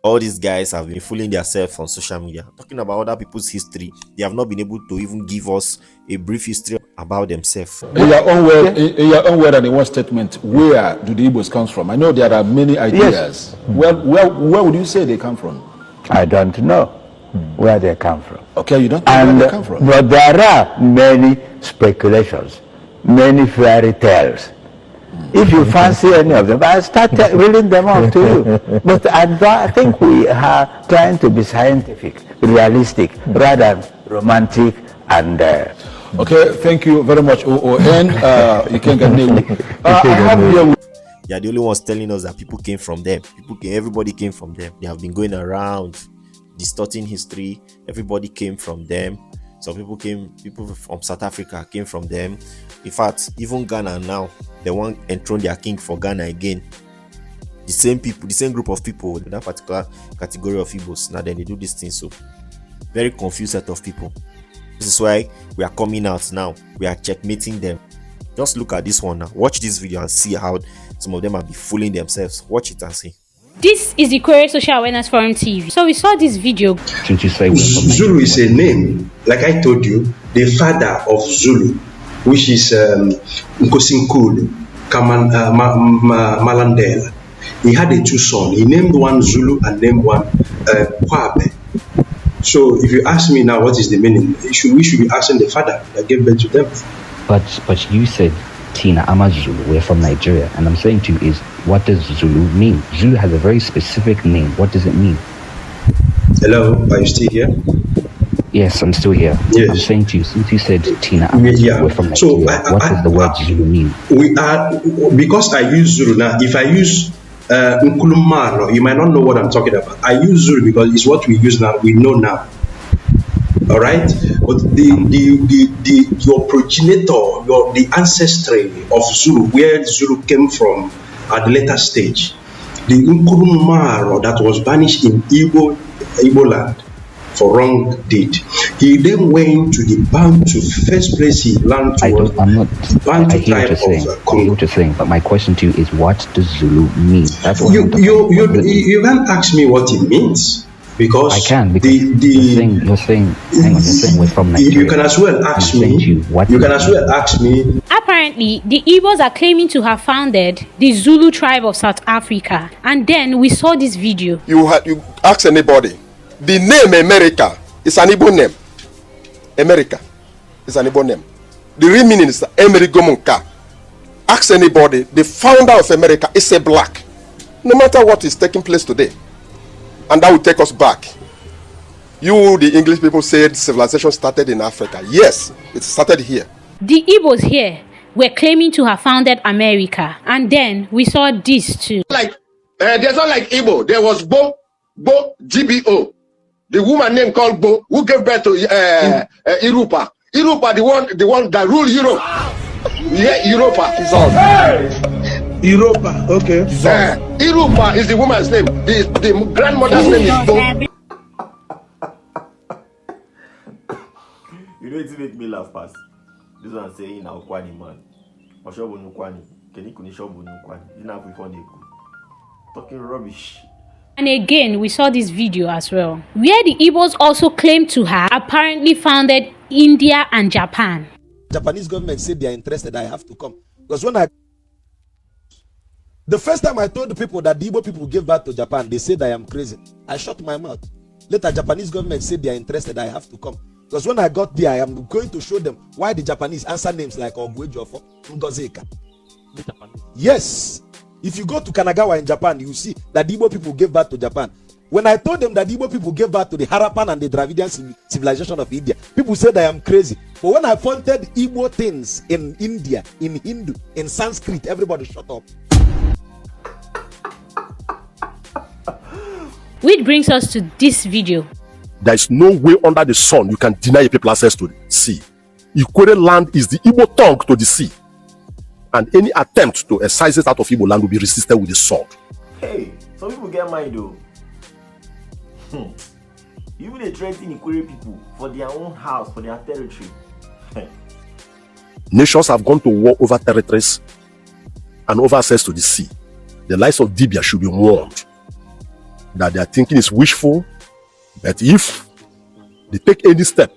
All these guys have been fooling themselves on social media, talking about other people's history. They have not been able to even give us a brief history about themselves. In your own word and in one statement, where do the Igbos come from? I know there are many ideas. Yes. Where would you say they come from? I don't know where they come from. Okay, you don't know where they come from. But there are many speculations, many fairy tales. If you fancy any of them, I'll start reading them off to you. But I think we are trying to be scientific, realistic, rather than romantic and... Okay, thank you very much, OON. You can get me. They are the only ones telling us that people came from them. Everybody came from them. They have been going around distorting history. Everybody came from them. Some people from South Africa came from them. In fact, even Ghana now, they want to enthrone their king for Ghana again. The same people, the same group of people, that particular category of Igbos. Now then they do this thing. So very confused set of people. This is why we are coming out now. We are checkmating them. Just look at this one now. Watch this video and see how some of them are be fooling themselves. Watch it and see. This is the Ikwerre Social Awareness Forum TV. So we saw this video. Since you say Zulu is a name, like I told you, the father of Zulu, which is Nkosinkulu Malandela. He had two sons. He named one Zulu and named one Kwabe. So if you ask me now what is the meaning, we should be asking the father that gave birth to them. But you said Tina Amazulu, we're from Nigeria, and I'm saying to you is, what does Zulu mean? Zulu has a very specific name. What does it mean? Hello, are you still here? Yes, I'm still here. Yes. I'm saying to you, since you said Tina Amazulu, we're from Nigeria, so what does the word Zulu mean? We are, because I use Zulu now, if I use Nkulumalo, you might not know what I'm talking about. I use Zulu because it's what we use now, we know now. All right, but your progenitor, the ancestry of Zulu, where Zulu came from at the later stage, the Nkulumalo that was banished in Igbo land for wrong deed. He then went to the Bantu. First place he learned to Bantu tribe of Congo. I hear what you're saying, but my question to you is, what does Zulu mean? That's what you can't ask me what it means. Because I can, because you're saying we're from Nigeria. You can as well ask me. You can as well ask me. Apparently, the Igbos are claiming to have founded the Zulu tribe of South Africa, and then we saw this video. You ask anybody, the name America is an Igbo name. America is an Igbo name. The real meaning is Emerigomunka. Ask anybody, the founder of America is a black. No matter what is taking place today. And that will take us back. The English people said civilization started in Africa. Yes, it started here. The Igbos here were claiming to have founded America. And then we saw this too. There's not like Igbo. There was Bo, GBO. The woman named called Bo, who gave birth to Irupa. Irupa, the one that ruled Europe. Yeah, Europa. Europa, okay. Irupa is the woman's name. The grandmother's name is Bo. You know it make me laugh past. This one saying now Kwani man. Oshobo no Kwani. Keni kuni shobo no Kwani. Didn't have before they go. Talking rubbish. And again, we saw this video as well, where the Igbos also claim to have apparently founded India and Japan. Japanese government said they are interested. I have to come. Because the first time I told the people that the Igbo people gave birth to Japan, they said I am crazy. I shut my mouth. Later, Japanese government said they are interested. I have to come. Because when I got there, I am going to show them why the Japanese answer names like Ogwejofo, Ngozeka. Yes. If you go to Kanagawa in Japan, you see that the Igbo people gave birth to Japan. When I told them that the Igbo people gave birth to the Harappan and the Dravidian civilization of India, people said I am crazy. But when I pointed Igbo things in India, in Hindu, in Sanskrit, everybody shut up. Which brings us to this video. There is no way under the sun you can deny a people access to the sea. Ikwerre land is the Igbo tongue to the sea. And any attempt to excise it out of Igbo land will be resisted with the sword. Hey, some people get mind though. Even they threaten Ikwerre people for their own house, for their territory. Nations have gone to war over territories and over access to the sea. The lives of Dibia should be warned. that their thinking is wishful, but if they take any step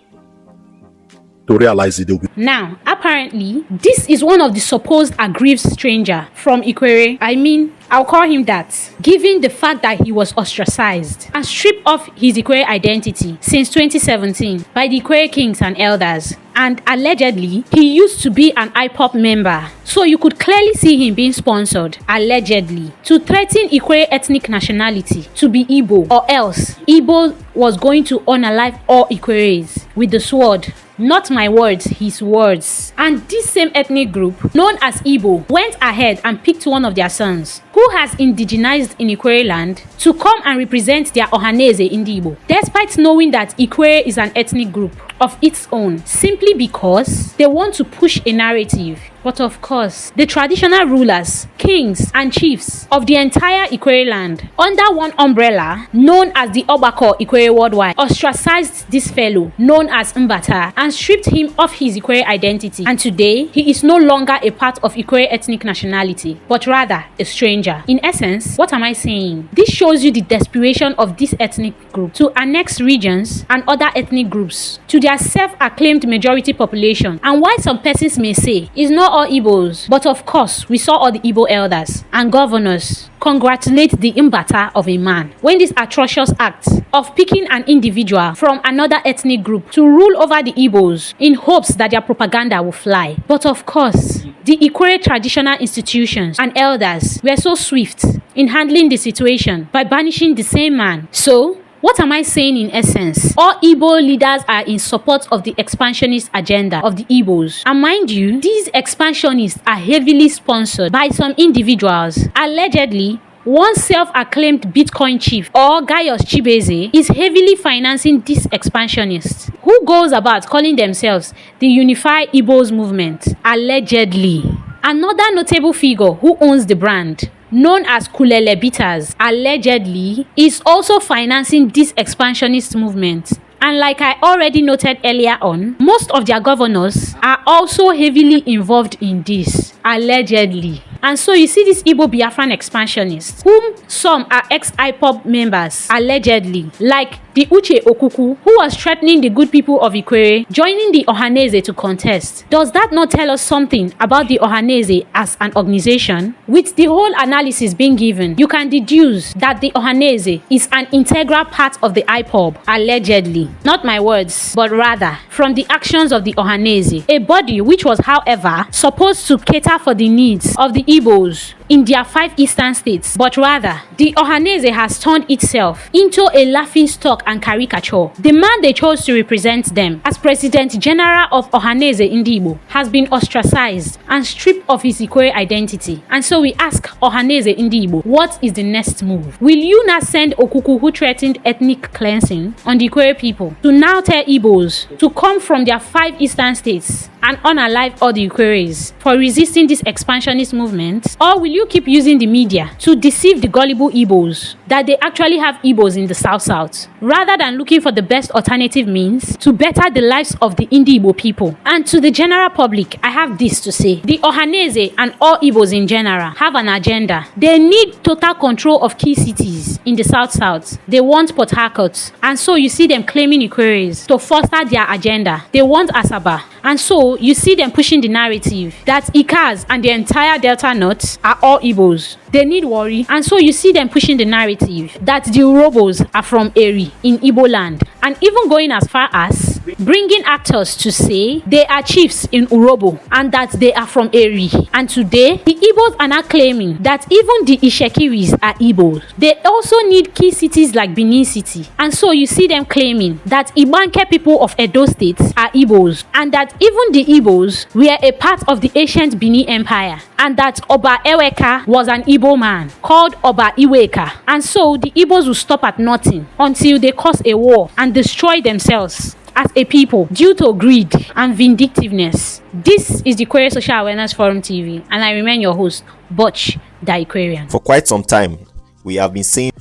to realize it, they'll be. Now, apparently, this is one of the supposed aggrieved stranger from Ikwerre. I mean, I'll call him that, given the fact that he was ostracized and stripped of his Ikwerre identity since 2017 by the Ikwerre kings and elders. And allegedly, he used to be an IPOP member. So you could clearly see him being sponsored, allegedly, to threaten Ikwerre ethnic nationality to be Igbo, or else Igbo was going to unalive all Ikwerres with the sword. Not my words, his words. And this same ethnic group, known as Igbo, went ahead and picked one of their sons, who has indigenized in Ikwerre land, to come and represent their Ohaneze in the Igbo, despite knowing that Ikwerre is an ethnic group of its own, simply because they want to push a narrative. But of course, the traditional rulers, kings and chiefs of the entire Ikwerre land, under one umbrella known as the Obako Ikwerre Worldwide, ostracized this fellow known as Mbata and stripped him of his Ikwerre identity. And today, he is no longer a part of Ikwerre ethnic nationality, but rather a stranger. In essence, what am I saying? This shows you the desperation of this ethnic group to annex regions and other ethnic groups to their self-acclaimed majority population. And why some persons may say it's not all Igbos, but of course we saw all the Igbo elders and governors congratulate the Mbata of a man when this atrocious act of picking an individual from another ethnic group to rule over the Igbos in hopes that their propaganda will fly. But of course, the Ikwerre traditional institutions and elders were so swift in handling the situation by banishing the same man. So what am I saying in essence? All Igbo leaders are in support of the expansionist agenda of the Igbos. And mind you, these expansionists are heavily sponsored by some individuals. Allegedly, one self-acclaimed Bitcoin chief, or Gaius Chibeze, is heavily financing these expansionists, who goes about calling themselves the Unified Igbos movement, allegedly. Another notable figure who owns the brand, known as Kulele Bitters, allegedly, is also financing this expansionist movement. And like I already noted earlier on, most of their governors are also heavily involved in this, allegedly. And so you see these Igbo Biafran expansionists, whom some are ex-IPOP members, allegedly, like the Uche Okuku, who was threatening the good people of Ikwerre, joining the Ohaneze to contest. Does that not tell us something about the Ohaneze as an organization? With the whole analysis being given, you can deduce that the Ohaneze is an integral part of the IPOB, allegedly. Not my words, but rather from the actions of the Ohaneze, a body which was, however, supposed to cater for the needs of the Igbos in their 5 eastern states, but rather the Ohaneze has turned itself into a laughingstock and caricature. The man they chose to represent them as President General of Ohaneze Igbo has been ostracized and stripped of his Ikwerre identity. And so we ask Ohaneze Igbo, what is the next move? Will you not send Okuku, who threatened ethnic cleansing on the Ikwerre people, to now tell Igbos to come from their 5 eastern states and unalive all the Ikwerres for resisting this expansionist movement? Or will you keep using the media to deceive the gullible Igbos that they actually have Igbos in the South, rather than looking for the best alternative means to better the lives of the Igbo people? And to the general public, I have this to say: the Ohaneze and all Igbos in general have an agenda. They need total control of key cities in the South. They want Port Harcourt, and so you see them claiming Ikwerres to foster their agenda. They want Asaba, and so you see them pushing the narrative that Ikaz and the entire Delta North are all Igbos. They need worry, and so you see them pushing the narrative that the Urobos are from Eri in Igbo land, and even going as far as bringing actors to say they are chiefs in Urobo and that they are from Eri. And today, the Igbos are now claiming that even the Ishekiris are Igbos. They also need key cities like Benin City, and so you see them claiming that Ibanke people of Edo State are Igbos, and that even the Igbos were a part of the ancient Benin Empire, and that Oba Eweka was an Igbo man called Oba Iweka. And so the Igbos will stop at nothing until they cause a war and destroy themselves as a people due to greed and vindictiveness. This is the Ikwerre Social Awareness Forum TV, and I remain your host, Butch the Ikwerian. For quite some time, we have been saying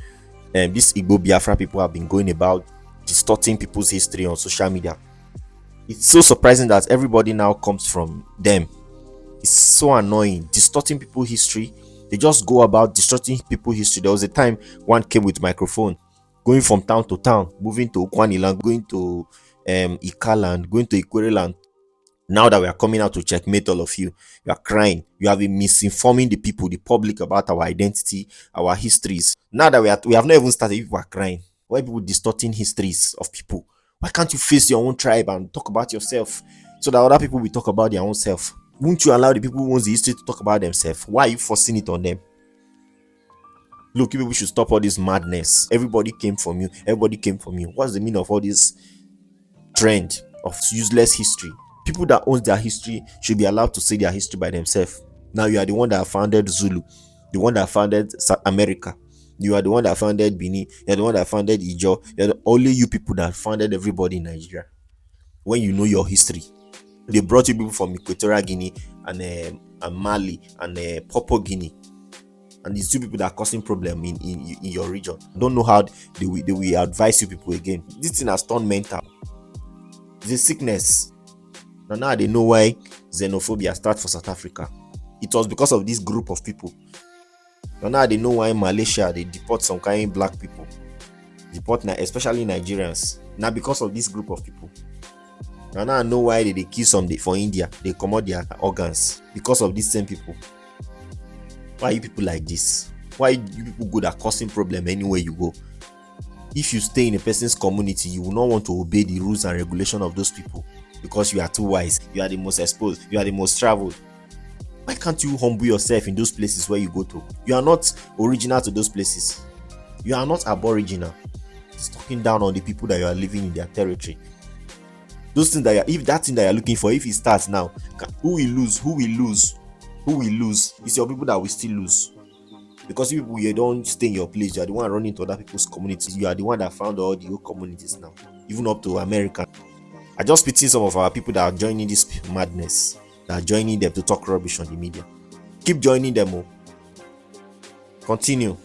these Igbo Biafra people have been going about distorting people's history on social media. It's so surprising that everybody now comes from them. It's so annoying, distorting people's history They just go about distorting people's history. There was a time one came with microphone, going from town to town, moving to Kwaniland, going to Ikaland, going to Ikwerre land. Now that we are coming out to checkmate all of you, you are crying. You have been misinforming the people, the public, about our identity, our histories. Now that we have not even started, people are crying. Why people distorting histories of people? Why can't you face your own tribe and talk about yourself so that other people will talk about their own self? Won't you allow the people who want the history to talk about themselves? Why are you forcing it on them? Look, people should stop all this madness. Everybody came from you. Everybody came from you. What's the meaning of all this trend of useless history? People that own their history should be allowed to say their history by themselves. Now you are the one that founded Zulu, the one that founded South America. You are the one that founded Benin. You are the one that founded Ijo. You are only you people that founded everybody in Nigeria. When you know your history, they brought you people from Equatorial Guinea and Mali and Papua Guinea, and these two people that are causing problem in your region. Don't know how they will advise you people again. This thing has turned mental. It's a sickness. Now they know why xenophobia started for South Africa. It was because of this group of people. Now they know why Malaysia they deport some kind of black people, especially Nigerians. Now because of this group of people. Now I know why they kill some for India. They come out their organs because of these same people. Why are you people like this? Why you people good at causing problem anywhere you go? If you stay in a person's community, you will not want to obey the rules and regulation of those people because you are too wise, you are the most exposed, you are the most traveled. Why can't you humble yourself in those places where you go to? You are not original to those places. You are not aboriginal. It's talking down on the people that you are living in their territory. Those things if that thing that you're looking for, if it starts now, who will lose? Who will lose? Who will lose? It's your people that will still lose. Because you don't stay in your place, you are the one running to other people's communities. You are the one that found all the old communities now, even up to America. I just pity some of our people that are joining this madness, that are joining them to talk rubbish on the media. Keep joining them. Continue.